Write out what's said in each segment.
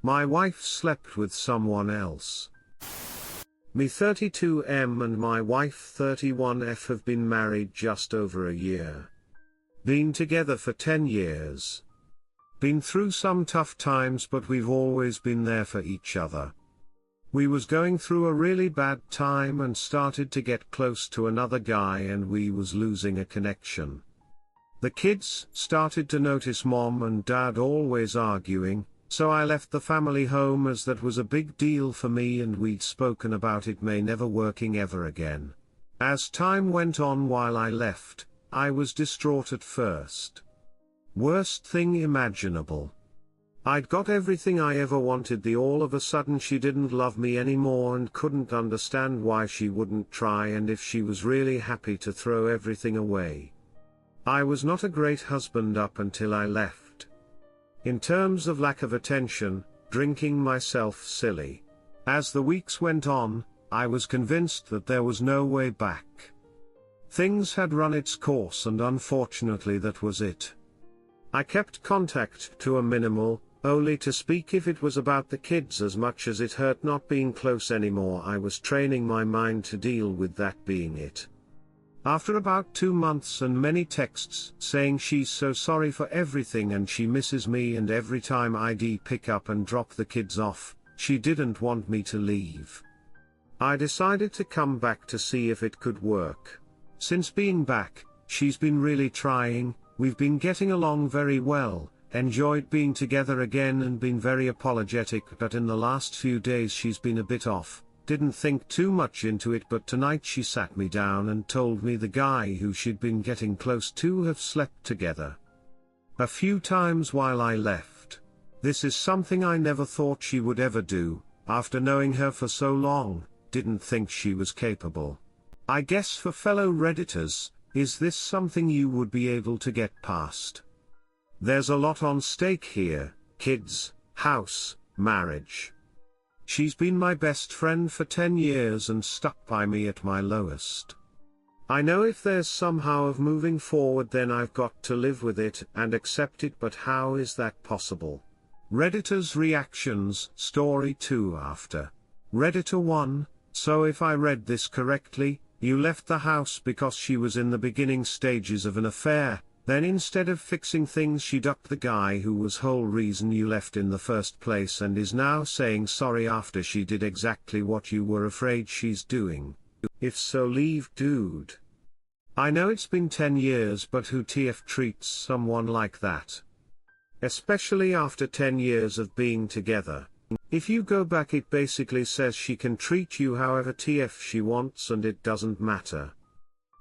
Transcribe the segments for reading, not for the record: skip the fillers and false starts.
My wife slept with someone else. Me 32M and my wife 31F have been married just over a year. Been together for 10 years. Been through some tough times, but we've always been there for each other. We was going through a really bad time and started to get close to another guy, and we was losing a connection. The kids started to notice mom and dad always arguing, so I left the family home as that was a big deal for me, and we'd spoken about it may never working ever again. As time went on while I left, I was distraught at first. Worst thing imaginable. I'd got everything I ever wanted, all of a sudden she didn't love me anymore and couldn't understand why she wouldn't try, and if she was really happy to throw everything away. I was not a great husband up until I left. In terms of lack of attention, drinking myself silly. As the weeks went on, I was convinced that there was no way back. Things had run its course, and unfortunately that was it. I kept contact to a minimal, only to speak if it was about the kids. As much as it hurt not being close anymore, I was training my mind to deal with that being it. After about 2 months and many texts saying she's so sorry for everything and she misses me, and every time I'd pick up and drop the kids off, she didn't want me to leave. I decided to come back to see if it could work. Since being back, she's been really trying. We've been getting along very well, enjoyed being together again, and been very apologetic, but in the last few days she's been a bit off. Didn't think too much into it, but tonight she sat me down and told me the guy who she'd been getting close to have slept together a few times while I left. This is something I never thought she would ever do. After knowing her for so long, didn't think she was capable. I guess for fellow Redditors, is this something you would be able to get past? There's a lot on stake here: kids, house, marriage. She's been my best friend for 10 years and stuck by me at my lowest. I know if there's somehow of moving forward, then I've got to live with it and accept it, but how is that possible? Redditors' reactions. Story 2 after. Redditor 1, so if I read this correctly, you left the house because she was in the beginning stages of an affair. Then instead of fixing things, she ducked the guy who was whole reason you left in the first place, and is now saying sorry after she did exactly what you were afraid she's doing. If so, leave, dude. I know it's been 10 years, but who TF treats someone like that? Especially after 10 years of being together. If you go back, it basically says she can treat you however TF she wants, and it doesn't matter.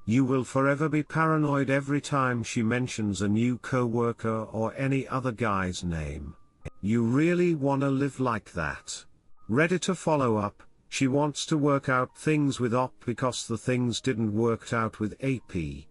You will forever be paranoid every time she mentions a new co-worker or any other guy's name. You really wanna live like that? Redditor follow-up. She wants to work out things with OP because the things didn't work out with AP.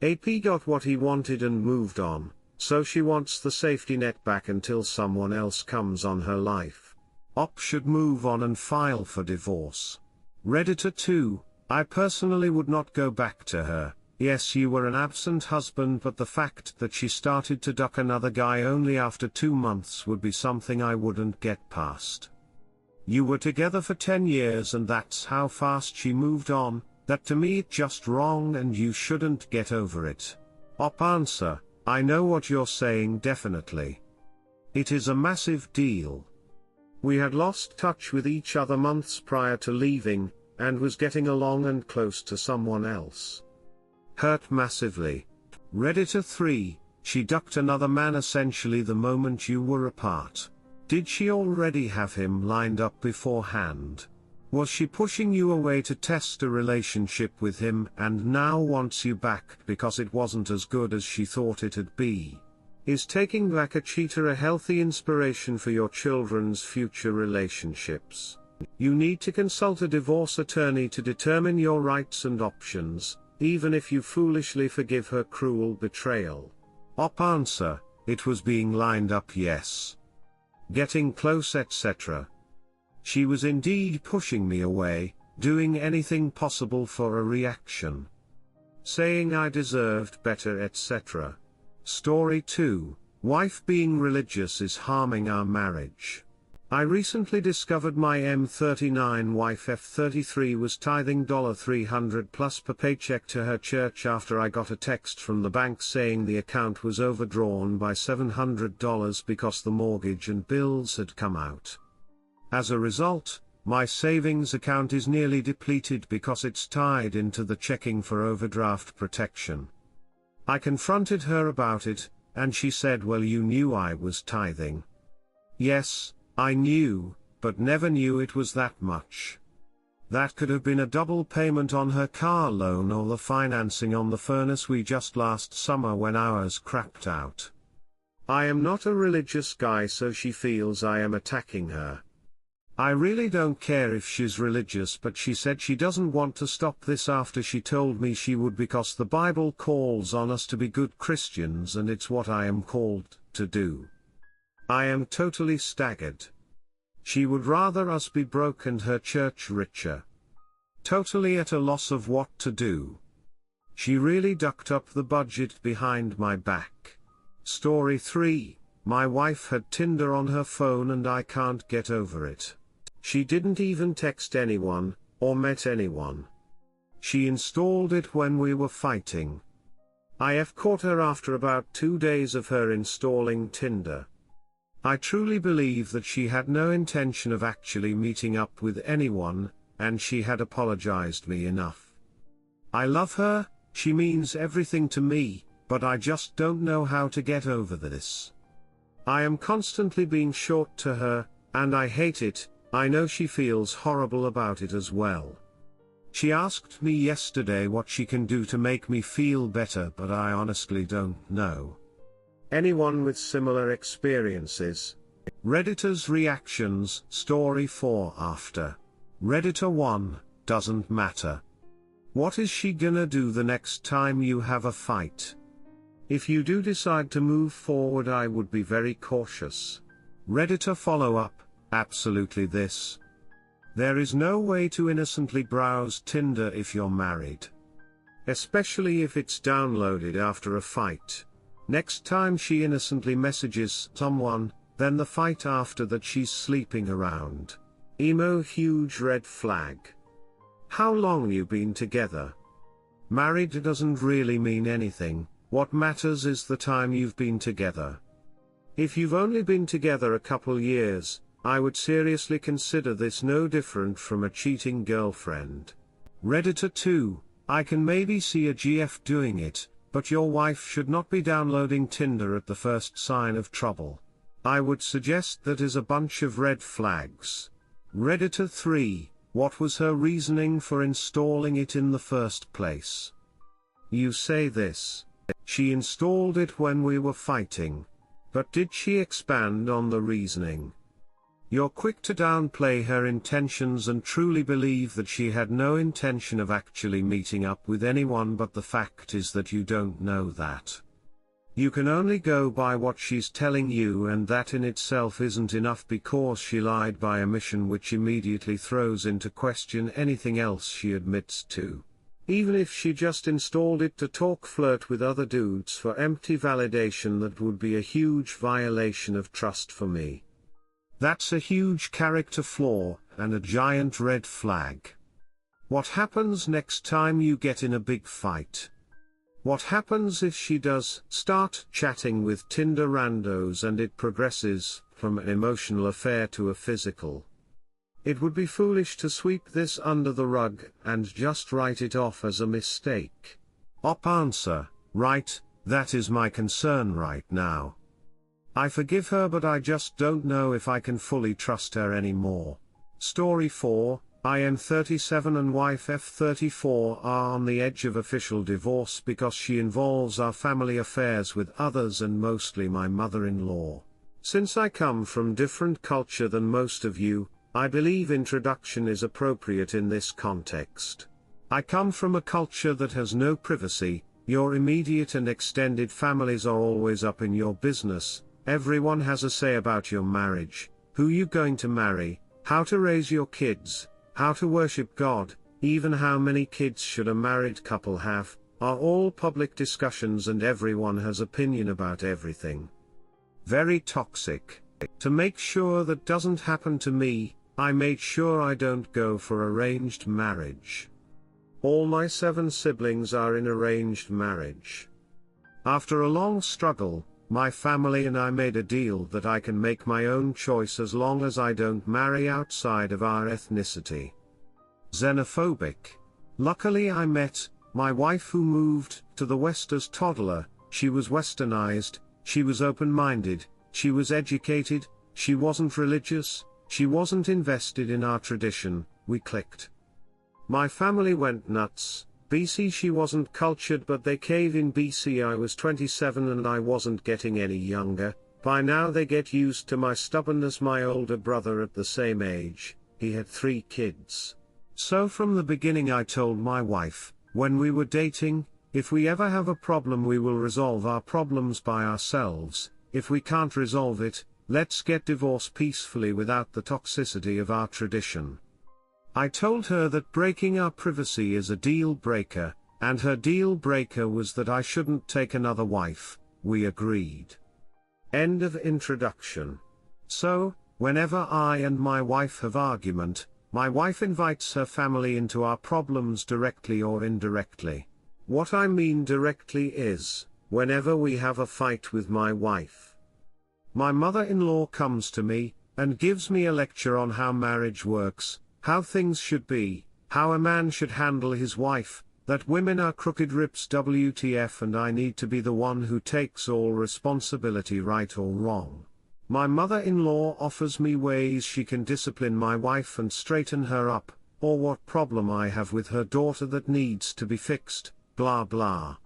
AP got what he wanted and moved on, so she wants the safety net back until someone else comes on her life. OP should move on and file for divorce. Redditor 2. I personally would not go back to her. Yes, you were an absent husband, but the fact that she started to duck another guy only after 2 months would be something I wouldn't get past. You were together for 10 years and that's how fast she moved on. That to me it's just wrong and you shouldn't get over it. Op answer, I know what you're saying, definitely. It is a massive deal. We had lost touch with each other months prior to leaving, and was getting along and close to someone else. Hurt massively. Redditor 3, she ducked another man essentially the moment you were apart. Did she already have him lined up beforehand? Was she pushing you away to test a relationship with him and now wants you back because it wasn't as good as she thought it'd be? Is taking back a cheater a healthy inspiration for your children's future relationships? You need to consult a divorce attorney to determine your rights and options, even if you foolishly forgive her cruel betrayal. Op answer, it was being lined up, yes. Getting close, etc. She was indeed pushing me away, doing anything possible for a reaction. Saying I deserved better, etc. Story 2, wife being religious is harming our marriage. I recently discovered my M39 wife F33 was tithing $300 plus per paycheck to her church after I got a text from the bank saying the account was overdrawn by $700 because the mortgage and bills had come out. As a result, my savings account is nearly depleted because it's tied into the checking for overdraft protection. I confronted her about it, and she said, "Well, you knew I was tithing." Yes, I knew, but never knew it was that much. That could have been a double payment on her car loan or the financing on the furnace we just last summer when ours crapped out. I am not a religious guy, so she feels I am attacking her. I really don't care if she's religious, but she said she doesn't want to stop this after she told me she would because the Bible calls on us to be good Christians and it's what I am called to do. I am totally staggered. She would rather us be broke and her church richer. Totally at a loss of what to do. She really ducked up the budget behind my back. Story 3, my wife had Tinder on her phone and I can't get over it. She didn't even text anyone, or met anyone. She installed it when we were fighting. I have caught her after about 2 days of her installing Tinder. I truly believe that she had no intention of actually meeting up with anyone, and she had apologized me enough. I love her, she means everything to me, but I just don't know how to get over this. I am constantly being short to her, and I hate it. I know she feels horrible about it as well. She asked me yesterday what she can do to make me feel better, but I honestly don't know. Anyone with similar experiences? Redditor's reactions, story 4 after. Redditor 1, doesn't matter. What is she gonna do the next time you have a fight? If you do decide to move forward, I would be very cautious. Redditor follow-up, absolutely this. There is no way to innocently browse Tinder if you're married. Especially if it's downloaded after a fight. Next time she innocently messages someone, then the fight after that she's sleeping around. Emo huge red flag. How long you been together? Married doesn't really mean anything, what matters is the time you've been together. If you've only been together a couple years, I would seriously consider this no different from a cheating girlfriend. Redditor 2, I can maybe see a GF doing it, but your wife should not be downloading Tinder at the first sign of trouble. I would suggest that is a bunch of red flags. Redditor 3, what was her reasoning for installing it in the first place? You say this. She installed it when we were fighting. But did she expand on the reasoning? You're quick to downplay her intentions and truly believe that she had no intention of actually meeting up with anyone, but the fact is that you don't know that. You can only go by what she's telling you, and that in itself isn't enough because she lied by omission, which immediately throws into question anything else she admits to. Even if she just installed it to talk flirt with other dudes for empty validation, that would be a huge violation of trust for me. That's a huge character flaw, and a giant red flag. What happens next time you get in a big fight? What happens if she does start chatting with Tinder randos and it progresses from an emotional affair to a physical? It would be foolish to sweep this under the rug and just write it off as a mistake. Answer, right, that is my concern right now. I forgive her, but I just don't know if I can fully trust her anymore. Story 4, I am 37 and wife F34 are on the edge of official divorce because she involves our family affairs with others and mostly my mother-in-law. Since I come from different culture than most of you, I believe introduction is appropriate in this context. I come from a culture that has no privacy. Your immediate and extended families are always up in your business. Everyone has a say about your marriage, who you're going to marry, how to raise your kids, how to worship God, even how many kids should a married couple have, are all public discussions, and everyone has opinion about everything. Very toxic. To make sure that doesn't happen to me, I made sure I don't go for arranged marriage. All my 7 siblings are in arranged marriage. After a long struggle, my family and I made a deal that I can make my own choice as long as I don't marry outside of our ethnicity. Xenophobic. Luckily I met my wife who moved to the West as toddler. She was westernized, she was open-minded, she was educated, she wasn't religious, she wasn't invested in our tradition. We clicked. My family went nuts. BC she wasn't cultured, but they cave in. BC I was 27 and I wasn't getting any younger. By now they get used to my stubbornness. My older brother at the same age, he had 3 kids. So from the beginning I told my wife, when we were dating, if we ever have a problem we will resolve our problems by ourselves. If we can't resolve it, let's get divorced peacefully without the toxicity of our tradition. I told her that breaking our privacy is a deal breaker, and her deal breaker was that I shouldn't take another wife. We agreed. End of introduction. So, whenever I and my wife have argument, my wife invites her family into our problems directly or indirectly. What I mean directly is, whenever we have a fight with my wife, my mother-in-law comes to me, and gives me a lecture on how marriage works, how things should be, how a man should handle his wife, that women are crooked rips WTF, and I need to be the one who takes all responsibility, right or wrong. My mother-in-law offers me ways she can discipline my wife and straighten her up, or what problem I have with her daughter that needs to be fixed, blah blah.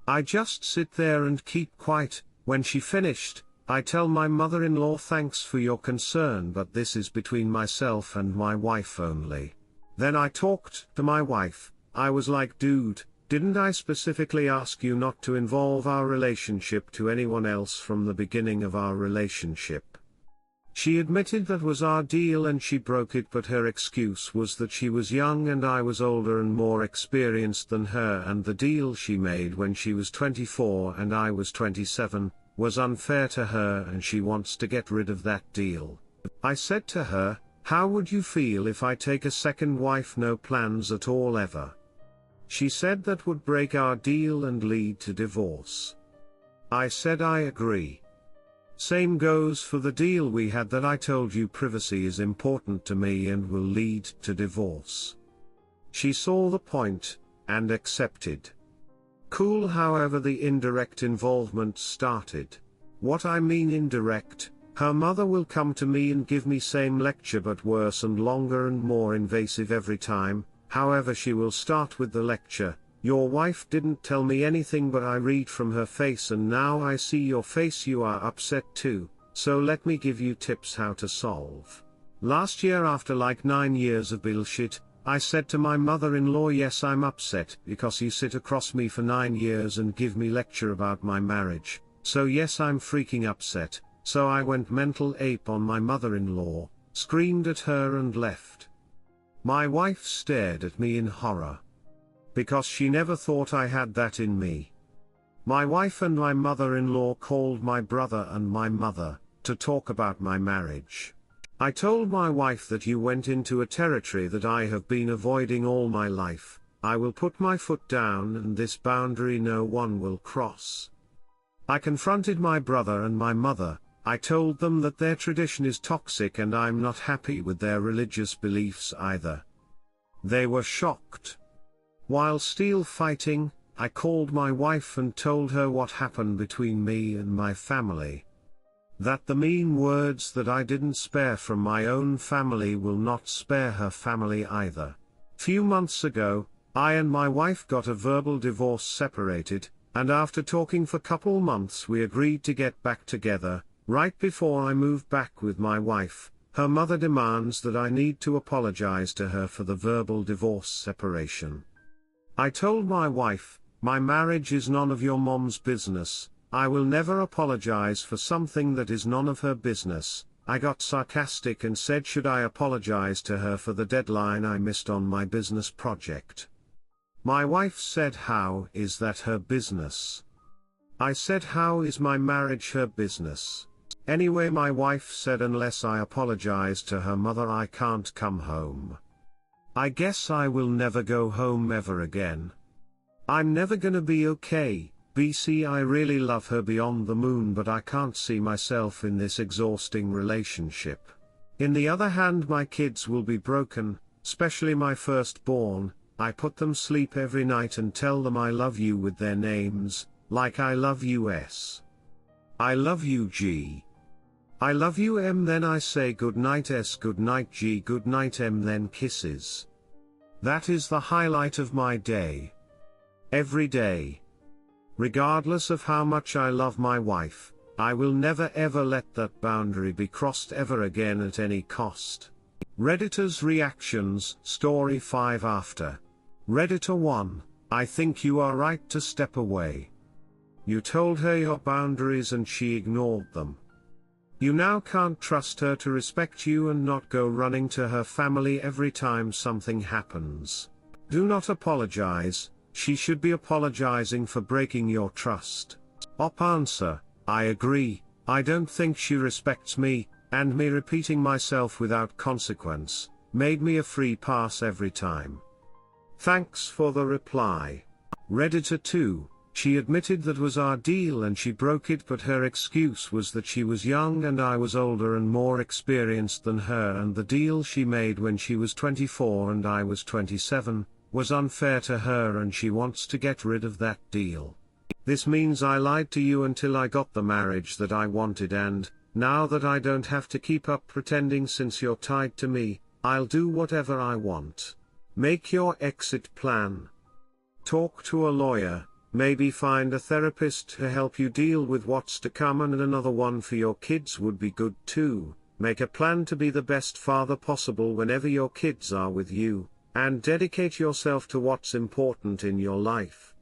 I just sit there and keep quiet. When she finished, I tell my mother-in-law, thanks for your concern, but this is between myself and my wife only. Then I talked to my wife. I was like, dude, didn't I specifically ask you not to involve our relationship to anyone else from the beginning of our relationship? She admitted that was our deal and she broke it, but her excuse was that she was young and I was older and more experienced than her, and the deal she made when she was 24 and I was 27, was unfair to her and she wants to get rid of that deal. I said to her, how would you feel if I take a second wife, no plans at all ever? She said that would break our deal and lead to divorce. I said I agree. Same goes for the deal we had that I told you privacy is important to me and will lead to divorce. She saw the point, and accepted. Cool. However, the indirect involvement started. What I mean indirect, her mother will come to me and give me same lecture but worse and longer and more invasive every time. However, she will start with the lecture, your wife didn't tell me anything but I read from her face and now I see your face, you are upset too, so let me give you tips how to solve. Last year, after like 9 years of bullshit, I said to my mother-in-law, yes, I'm upset because you sit across me for 9 years and give me lecture about my marriage, so yes, I'm freaking upset. So I went mental ape on my mother-in-law, screamed at her and left. My wife stared at me in horror, because she never thought I had that in me. My wife and my mother-in-law called my brother and my mother to talk about my marriage. I told my wife that you went into a territory that I have been avoiding all my life. I will put my foot down and this boundary no one will cross. I confronted my brother and my mother. I told them that their tradition is toxic and I'm not happy with their religious beliefs either. They were shocked. While still fighting, I called my wife and told her what happened between me and my family. That the mean words that I didn't spare from my own family will not spare her family either. Few months ago, I and my wife got a verbal divorce, separated, and after talking for couple months we agreed to get back together. Right before I moved back with my wife, her mother demands that I need to apologize to her for the verbal divorce separation. I told my wife, my marriage is none of your mom's business. I will never apologize for something that is none of her business. I got sarcastic and said, should I apologize to her for the deadline I missed on my business project? My wife said, how is that her business? I said, how is my marriage her business? Anyway, my wife said unless I apologize to her mother I can't come home. I guess I will never go home ever again. I'm never gonna be okay. BC, I really love her beyond the moon, but I can't see myself in this exhausting relationship. In the other hand, my kids will be broken, especially my firstborn. I put them sleep every night and tell them I love you with their names, like I love you S. I love you G. I love you M, then I say good night S, good night G, good night M, then kisses. That is the highlight of my day. Every day. Regardless of how much I love my wife, I will never ever let that boundary be crossed ever again at any cost. Redditors' reactions, Story 5 after. Redditor 1, I think you are right to step away. You told her your boundaries and she ignored them. You now can't trust her to respect you and not go running to her family every time something happens. Do not apologize, she should be apologizing for breaking your trust. Op answer, I agree, I don't think she respects me, and me repeating myself without consequence, made me a free pass every time. Thanks for the reply. Redditor 2, she admitted that was our deal and she broke it, but her excuse was that she was young and I was older and more experienced than her, and the deal she made when she was 24 and I was 27, was unfair to her and she wants to get rid of that deal. This means I lied to you until I got the marriage that I wanted, and, now that I don't have to keep up pretending since you're tied to me, I'll do whatever I want. Make your exit plan. Talk to a lawyer. Maybe find a therapist to help you deal with what's to come, and another one for your kids would be good too. Make a plan to be the best father possible whenever your kids are with you, and dedicate yourself to what's important in your life.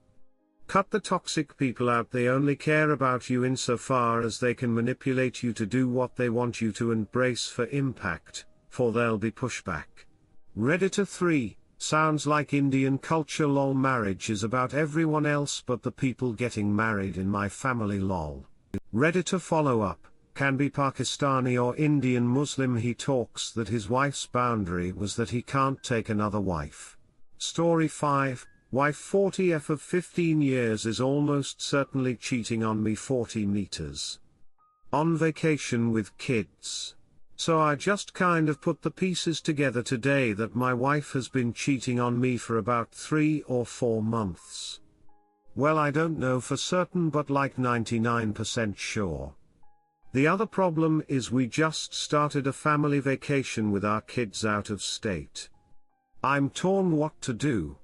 Cut the toxic people out. They only care about you insofar as they can manipulate you to do what they want you to, and brace for impact, for there'll be pushback. Redditor 3, sounds like Indian culture lol. Marriage is about everyone else but the people getting married in my family lol. Redditor follow-up, can be Pakistani or Indian Muslim. He talks that his wife's boundary was that he can't take another wife. Story 5, wife 40F of 15 years is almost certainly cheating on me 40 meters. On vacation with kids. So I just kind of put the pieces together today that my wife has been cheating on me for about 3 or 4 months. Well, I don't know for certain, but like 99% sure. The other problem is we just started a family vacation with our kids out of state. I'm torn what to do.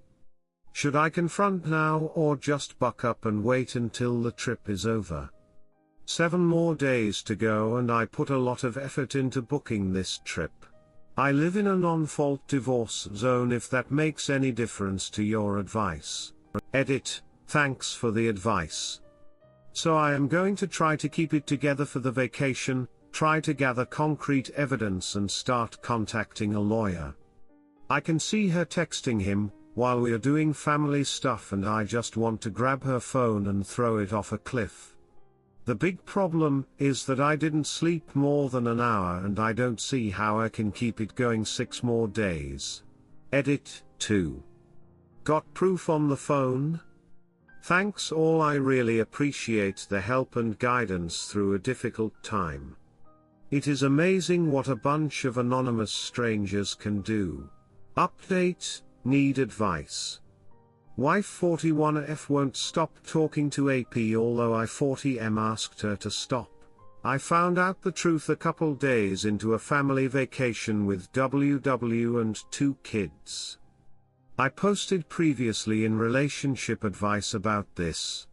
Should I confront now or just buck up and wait until the trip is over? 7 more days to go and I put a lot of effort into booking this trip. I live in a non-fault divorce zone, if that makes any difference to your advice. Edit, thanks for the advice. So I am going to try to keep it together for the vacation, try to gather concrete evidence and start contacting a lawyer. I can see her texting him while we are doing family stuff, and I just want to grab her phone and throw it off a cliff. The big problem is that I didn't sleep more than an hour and I don't see how I can keep it going 6 more days. Edit 2. Got proof on the phone? Thanks all, I really appreciate the help and guidance through a difficult time. It is amazing what a bunch of anonymous strangers can do. Update, need advice. Wife 41F won't stop talking to AP, although I 40M asked her to stop. I found out the truth a couple days into a family vacation with WW and 2 kids. I posted previously in relationship advice about this.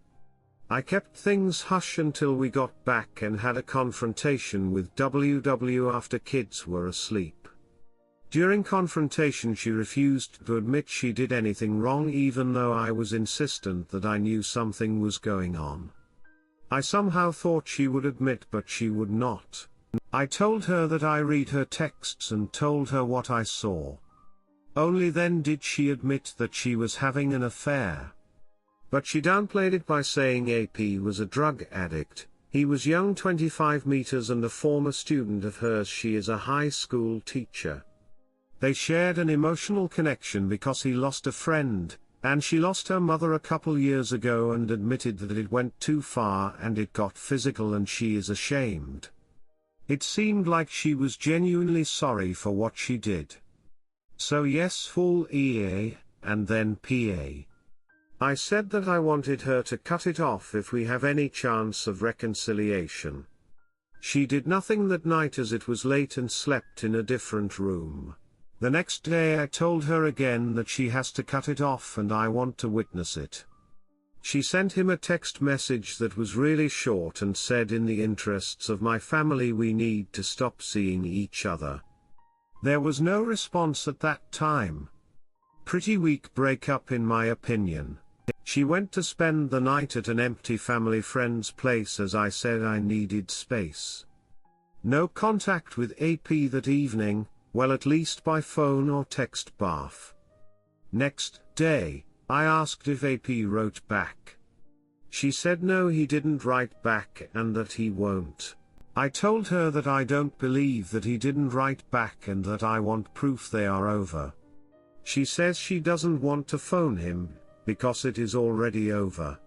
I kept things hush until we got back and had a confrontation with WW after kids were asleep. During confrontation she refused to admit she did anything wrong, even though I was insistent that I knew something was going on. I somehow thought she would admit, but she would not. I told her that I read her texts and told her what I saw. Only then did she admit that she was having an affair. But she downplayed it by saying AP was a drug addict, He was young, 25 meters, and a former student of hers. She is a high school teacher. They shared an emotional connection because he lost a friend, and she lost her mother a couple years ago and admitted that it went too far and it got physical, and she is ashamed. It seemed like she was genuinely sorry for what she did. So yes, full EA, and then PA. I said that I wanted her to cut it off if we have any chance of reconciliation. She did nothing that night as it was late and slept in a different room. The next day I told her again that she has to cut it off and I want to witness it. She sent him a text message that was really short and said, "In the interests of my family we need to stop seeing each other." There was no response at that time. Pretty weak breakup in my opinion. She went to spend the night at an empty family friend's place as I said I needed space. No contact with AP that evening, well, at least by phone or text bath. Next day, I asked if AP wrote back. She said no, he didn't write back and that he won't. I told her that I don't believe that he didn't write back and that I want proof they are over. She says she doesn't want to phone him, because it is already over.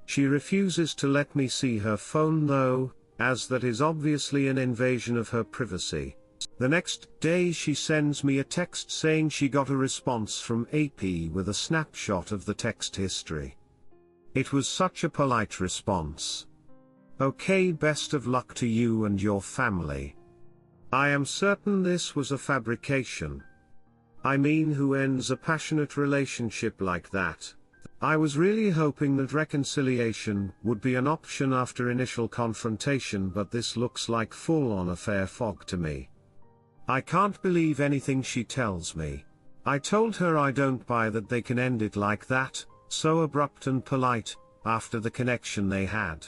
She refuses to let me see her phone though, as that is obviously an invasion of her privacy. The next day she sends me a text saying she got a response from AP with a snapshot of the text history. It was such a polite response. "Okay, best of luck to you and your family." I am certain this was a fabrication. I mean, who ends a passionate relationship like that? I was really hoping that reconciliation would be an option after initial confrontation, but this looks like full-on affair fog to me. I can't believe anything she tells me. I told her I don't buy that they can end it like that, so abrupt and polite, after the connection they had.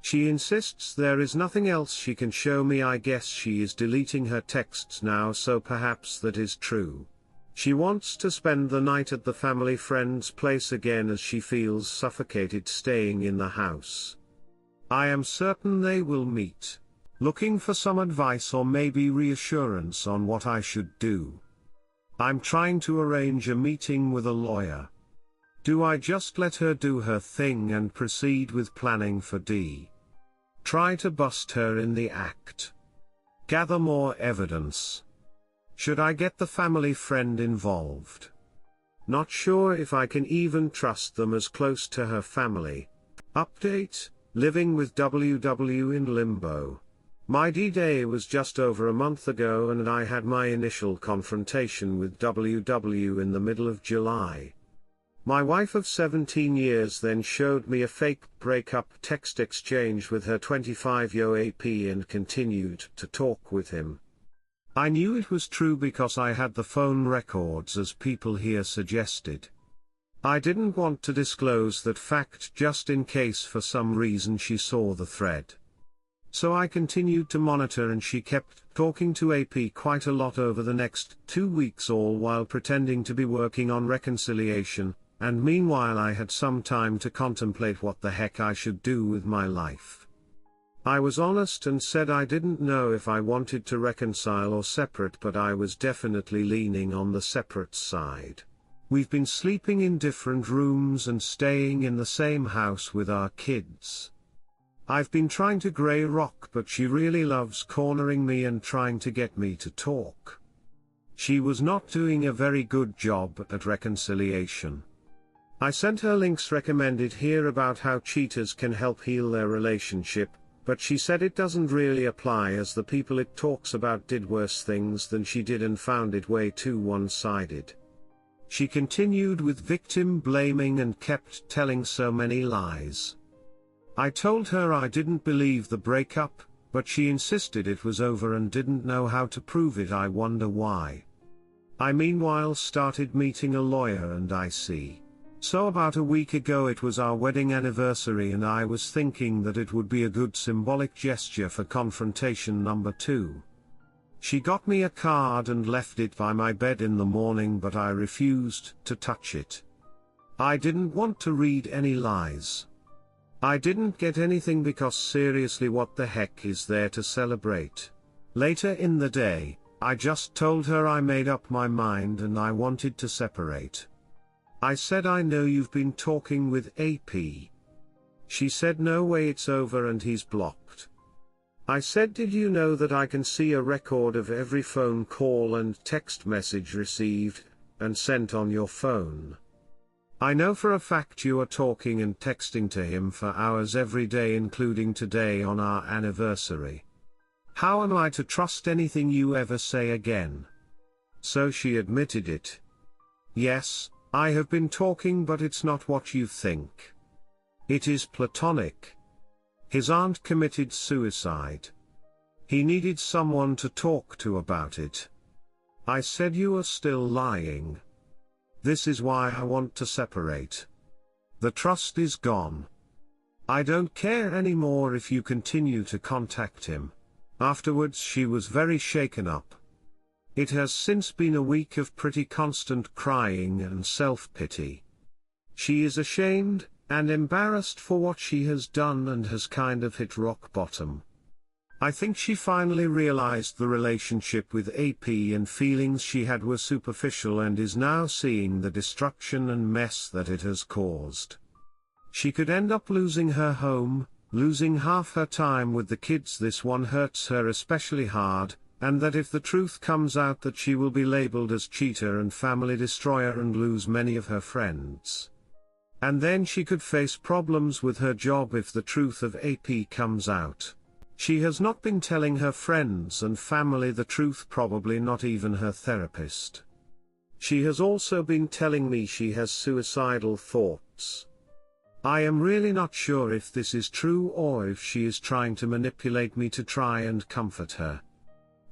She insists there is nothing else she can show me. I guess she is deleting her texts now, so perhaps that is true. She wants to spend the night at the family friend's place again as she feels suffocated staying in the house. I am certain they will meet. Looking for some advice or maybe reassurance on what I should do. I'm trying to arrange a meeting with a lawyer. Do I just let her do her thing and proceed with planning for D? Try to bust her in the act. Gather more evidence. Should I get the family friend involved? Not sure if I can even trust them as close to her family. Update: living with WW in limbo. My D-Day was just over a month ago and I had my initial confrontation with WW in the middle of July. My wife of 17 years then showed me a fake breakup text exchange with her 25-year AP and continued to talk with him. I knew it was true because I had the phone records as people here suggested. I didn't want to disclose that fact just in case for some reason she saw the thread. So I continued to monitor and she kept talking to AP quite a lot over the next 2 weeks, all while pretending to be working on reconciliation. And meanwhile I had some time to contemplate what the heck I should do with my life. I was honest and said I didn't know if I wanted to reconcile or separate, but I was definitely leaning on the separate side. We've been sleeping in different rooms and staying in the same house with our kids. I've been trying to grey rock, but she really loves cornering me and trying to get me to talk. She was not doing a very good job at reconciliation. I sent her links recommended here about how cheaters can help heal their relationship, but she said it doesn't really apply as the people it talks about did worse things than she did and found it way too one-sided. She continued with victim blaming and kept telling so many lies. I told her I didn't believe the breakup, but she insisted it was over and didn't know how to prove it. I wonder why. I meanwhile started meeting a lawyer and I see. So about a week ago it was our wedding anniversary and I was thinking that it would be a good symbolic gesture for confrontation number 2. She got me a card and left it by my bed in the morning, but I refused to touch it. I didn't want to read any lies. I didn't get anything because seriously, what the heck is there to celebrate? Later in the day, I just told her I made up my mind and I wanted to separate. I said, I know you've been talking with AP. She said, no way, it's over and he's blocked. I said, did you know that I can see a record of every phone call and text message received and sent on your phone? I know for a fact you are talking and texting to him for hours every day, including today on our anniversary. How am I to trust anything you ever say again? So she admitted it. Yes, I have been talking, but it's not what you think. It is platonic. His aunt committed suicide. He needed someone to talk to about it. I said, you are still lying. This is why I want to separate. The trust is gone. I don't care anymore if you continue to contact him. Afterwards she was very shaken up. It has since been a week of pretty constant crying and self-pity. She is ashamed and embarrassed for what she has done and has kind of hit rock bottom. I think she finally realized the relationship with AP and feelings she had were superficial and is now seeing the destruction and mess that it has caused. She could end up losing her home, losing half her time with the kids. This one hurts her especially hard, and that if the truth comes out that she will be labeled as cheater and family destroyer and lose many of her friends. And then she could face problems with her job if the truth of AP comes out. She has not been telling her friends and family the truth, probably not even her therapist. She has also been telling me she has suicidal thoughts. I am really not sure if this is true or if she is trying to manipulate me to try and comfort her.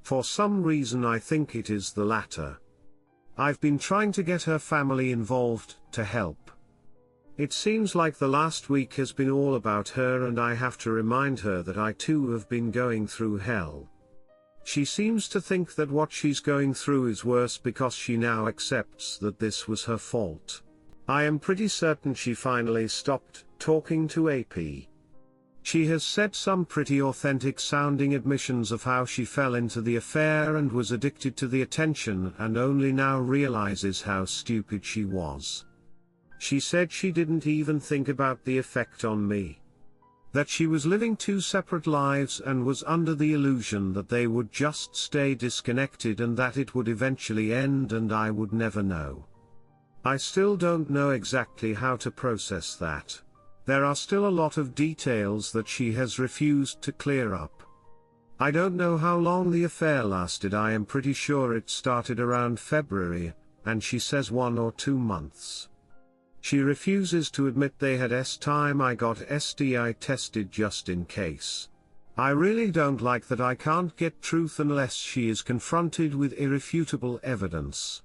For some reason I think it is the latter. I've been trying to get her family involved, to help. It seems like the last week has been all about her, and I have to remind her that I too have been going through hell. She seems to think that what she's going through is worse because she now accepts that this was her fault. I am pretty certain she finally stopped talking to AP. She has said some pretty authentic sounding admissions of how she fell into the affair and was addicted to the attention and only now realizes how stupid she was. She said she didn't even think about the effect on me. That she was living two separate lives and was under the illusion that they would just stay disconnected and that it would eventually end and I would never know. I still don't know exactly how to process that. There are still a lot of details that she has refused to clear up. I don't know how long the affair lasted. I am pretty sure it started around February, and she says 1 or 2 months. She refuses to admit they had time. I got STI tested just in case. I really don't like that I can't get truth unless she is confronted with irrefutable evidence.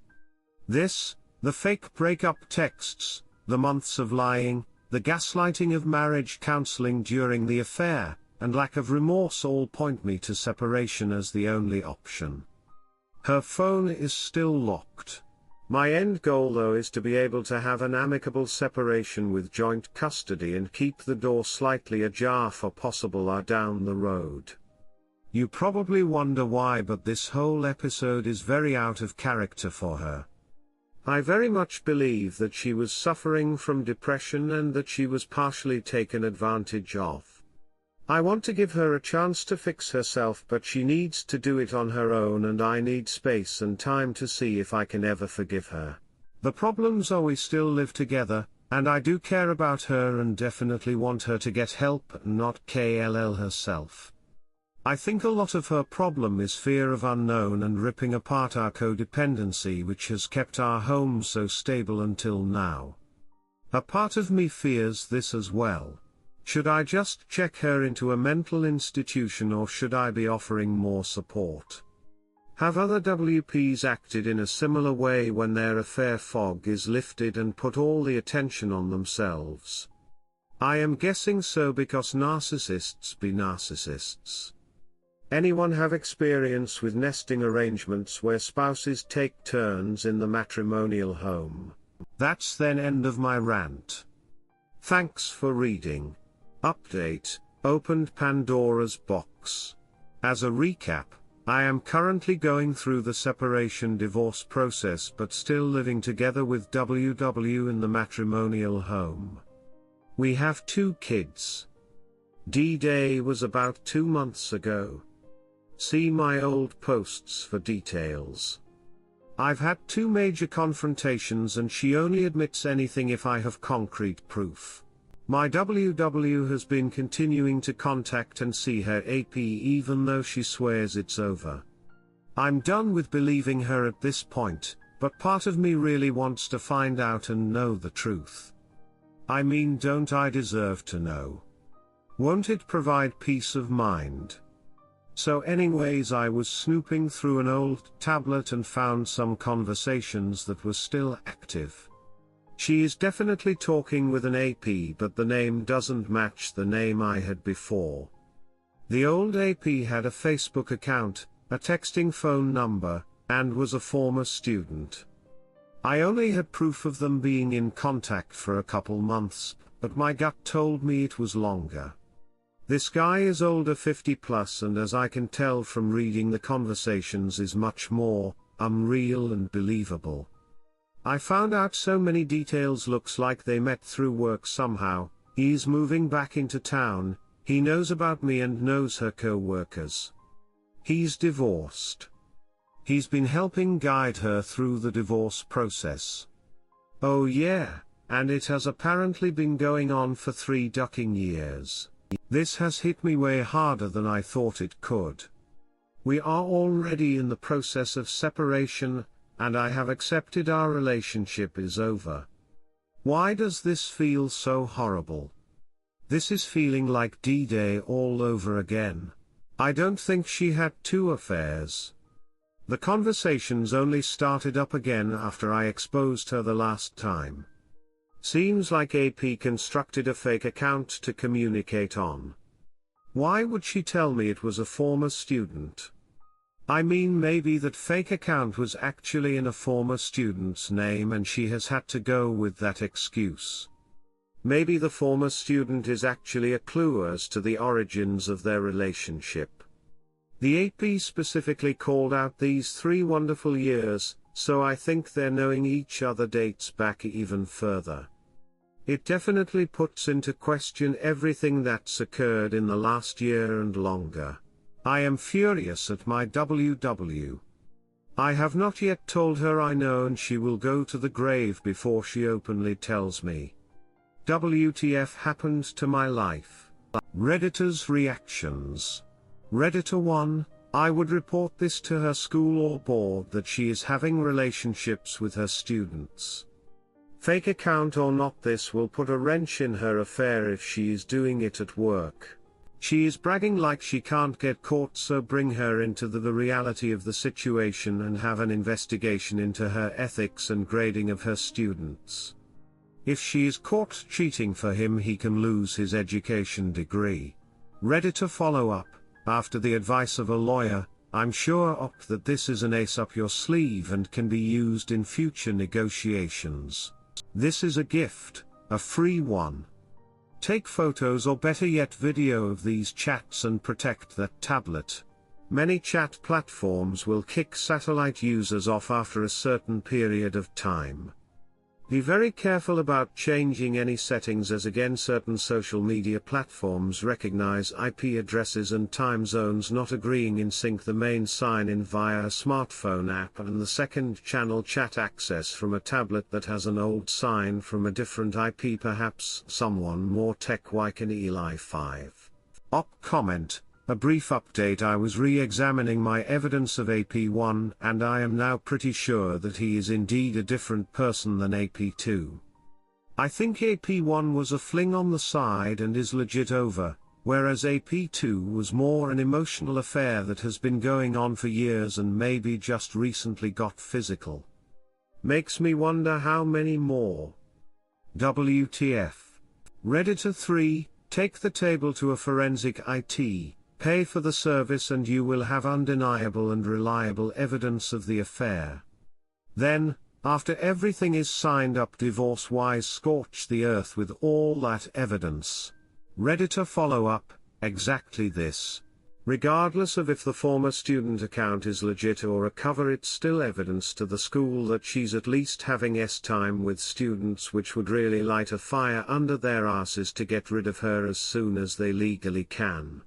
This, the fake breakup texts, the months of lying, the gaslighting of marriage counseling during the affair, and lack of remorse all point me to separation as the only option. Her phone is still locked. My end goal though is to be able to have an amicable separation with joint custody and keep the door slightly ajar for possible down the road. You probably wonder why, but this whole episode is very out of character for her. I very much believe that she was suffering from depression and that she was partially taken advantage of. I want to give her a chance to fix herself, but she needs to do it on her own and I need space and time to see if I can ever forgive her. The problems are we still live together, and I do care about her and definitely want her to get help and not kill herself. I think a lot of her problem is fear of unknown and ripping apart our codependency, which has kept our home so stable until now. A part of me fears this as well. Should I just check her into a mental institution or should I be offering more support? Have other WPs acted in a similar way when their affair fog is lifted and put all the attention on themselves? I am guessing so, because narcissists be narcissists. Anyone have experience with nesting arrangements where spouses take turns in the matrimonial home? That's then end of my rant. Thanks for reading. Update, opened Pandora's box. As a recap, I am currently going through the separation divorce process but still living together with WW in the matrimonial home. We have 2 kids. D-Day was about 2 months ago. See my old posts for details. I've had 2 major confrontations and she only admits anything if I have concrete proof. My WW has been continuing to contact and see her AP even though she swears it's over. I'm done with believing her at this point, but part of me really wants to find out and know the truth. I mean, don't I deserve to know? Won't it provide peace of mind? So anyways, I was snooping through an old tablet and found some conversations that were still active. She is definitely talking with an AP, but the name doesn't match the name I had before. The old AP had a Facebook account, a texting phone number, and was a former student. I only had proof of them being in contact for a couple months, but my gut told me it was longer. This guy is older, 50 plus, and as I can tell from reading the conversations, is much more unreal and believable. I found out so many details. Looks like they met through work somehow. He's moving back into town, he knows about me and knows her co-workers. He's divorced. He's been helping guide her through the divorce process. Oh yeah, and it has apparently been going on for 3 ducking years. This has hit me way harder than I thought it could. We are already in the process of separation, and I have accepted our relationship is over. Why does this feel so horrible? This is feeling like D-Day all over again. I don't think she had 2 affairs. The conversations only started up again after I exposed her the last time. Seems like AP constructed a fake account to communicate on. Why would she tell me it was a former student? I mean, maybe that fake account was actually in a former student's name and she has had to go with that excuse. Maybe the former student is actually a clue as to the origins of their relationship. The AP specifically called out these 3 wonderful years, so I think their knowing each other dates back even further. It definitely puts into question everything that's occurred in the last year and longer. I am furious at my WW. I have not yet told her I know, and she will go to the grave before she openly tells me. WTF happened to my life? Redditors' reactions. Redditor 1, I would report this to her school or board that she is having relationships with her students. Fake account or not, this will put a wrench in her affair if she is doing it at work. She is bragging like she can't get caught, so bring her into the reality of the situation and have an investigation into her ethics and grading of her students. If she is caught cheating for him, he can lose his education degree. Redditor follow-up, after the advice of a lawyer, I'm sure that this is an ace up your sleeve and can be used in future negotiations. This is a gift, a free one. Take photos or better yet video of these chats and protect that tablet. Many chat platforms will kick satellite users off after a certain period of time. Be very careful about changing any settings, as again certain social media platforms recognize IP addresses and time zones. Not agreeing in sync the main sign-in via a smartphone app and the second channel chat access from a tablet that has an old sign from a different IP, perhaps someone more tech-like an Eli 5. Comment. A brief update: I was re-examining my evidence of AP1 and I am now pretty sure that he is indeed a different person than AP2. I think AP1 was a fling on the side and is legit over, whereas AP2 was more an emotional affair that has been going on for years and maybe just recently got physical. Makes me wonder how many more. WTF. Redditor 3, take the table to a forensic IT. Pay for the service and you will have undeniable and reliable evidence of the affair. Then, after everything is signed up divorce-wise, scorch the earth with all that evidence. Redditor follow-up, exactly this. Regardless of if the former student account is legit or a cover, it's still evidence to the school that she's at least having time with students, which would really light a fire under their asses to get rid of her as soon as they legally can.